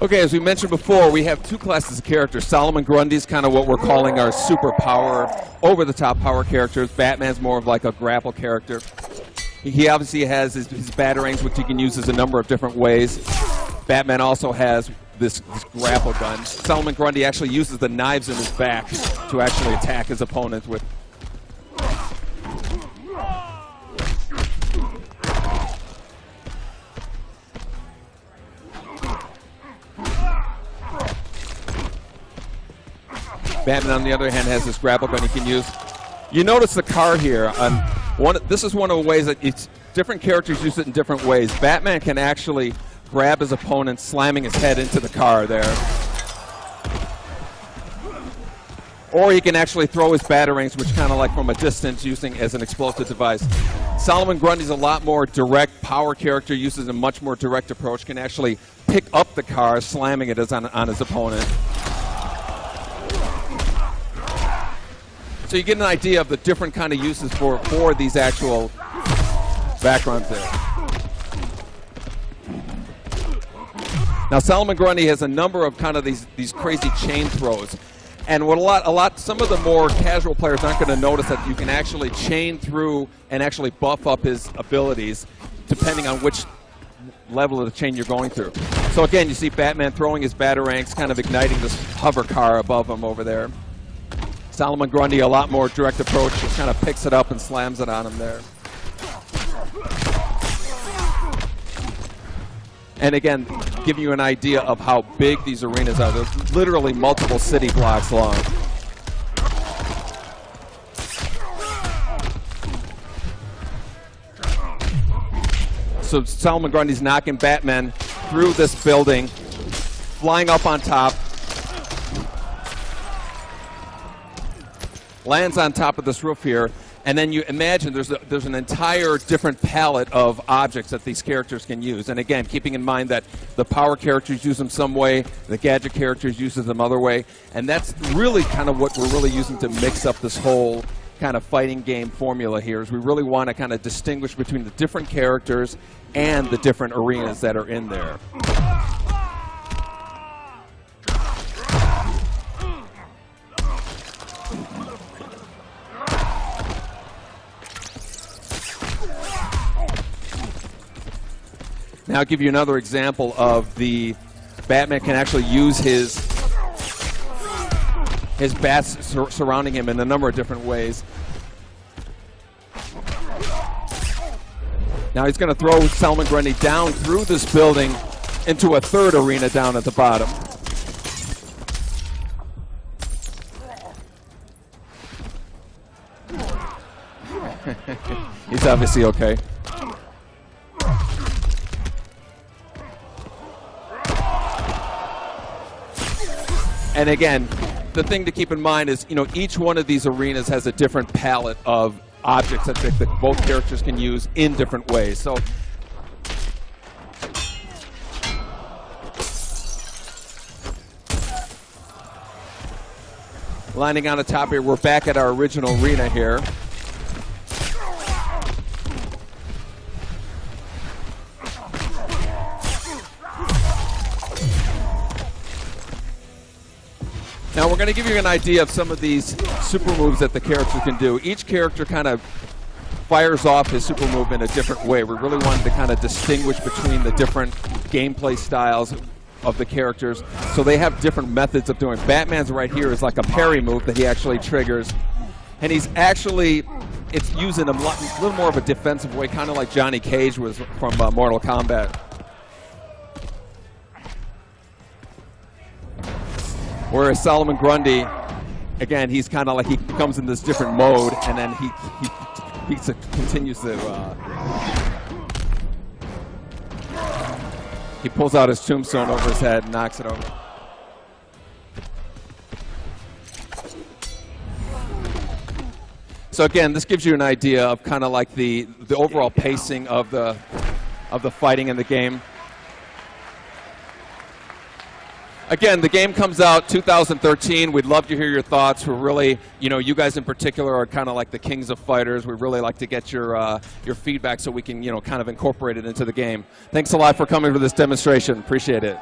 Okay, as we mentioned before, we have two classes of characters. Solomon Grundy's kind of what we're calling our super power, over-the-top power characters. Batman's more of like a grapple character. He obviously has his batarangs, which he can use as a number of different ways. Batman also has this grapple gun. Solomon Grundy actually uses the knives in his back to actually attack his opponents with. Batman, on the other hand, has this grapple gun he can use. You notice the car here. This is one of the ways that different characters use it in different ways. Batman can actually grab his opponent, slamming his head into the car there. Or he can actually throw his batarangs, which kind of like from a distance, using as an explosive device. Solomon Grundy's a lot more direct power character, uses a much more direct approach, can actually pick up the car, slamming it on his opponent. So you get an idea of the different kind of uses for these actual backgrounds there. Now Solomon Grundy has a number of kind of these crazy chain throws. And what some of the more casual players aren't going to notice that you can actually chain through and actually buff up his abilities depending on which level of the chain you're going through. So again, you see Batman throwing his batarangs, kind of igniting this hover car above him over there. Solomon Grundy, a lot more direct approach, just kind of picks it up and slams it on him there. And again, giving you an idea of how big these arenas are. They're literally multiple city blocks long. So Solomon Grundy's knocking Batman through this building, flying up on top, lands on top of this roof here, and then you imagine there's an entire different palette of objects that these characters can use. And again, keeping in mind that the power characters use them some way, the gadget characters use them other way, and that's really kind of what we're really using to mix up this whole kind of fighting game formula here, is we really want to kind of distinguish between the different characters and the different arenas that are in there. Now I'll give you another example of the Batman can actually use his bats surrounding him in a number of different ways. Now he's going to throw Solomon Grundy down through this building into a third arena down at the bottom. He's obviously okay. And again, the thing to keep in mind is, each one of these arenas has a different palette of objects that both characters can use in different ways. So, lining on the top here, we're back at our original arena here. Now we're going to give you an idea of some of these super moves that the character can do. Each character kind of fires off his super move in a different way. We really wanted to kind of distinguish between the different gameplay styles of the characters. So they have different methods of doing it. Batman's right here is like a parry move that he actually triggers. And it's used in a little more of a defensive way, kind of like Johnny Cage was from Mortal Kombat. Whereas Solomon Grundy, again, he's kind of like he comes in this different mode, and then he continues to he pulls out his tombstone over his head and knocks it over. So again, this gives you an idea of kind of like the overall pacing of the fighting in the game. Again, the game comes out 2013. We'd love to hear your thoughts. We're really, you guys in particular are kind of like the kings of fighters. We'd really like to get your feedback so we can, kind of incorporate it into the game. Thanks a lot for coming to this demonstration. Appreciate it.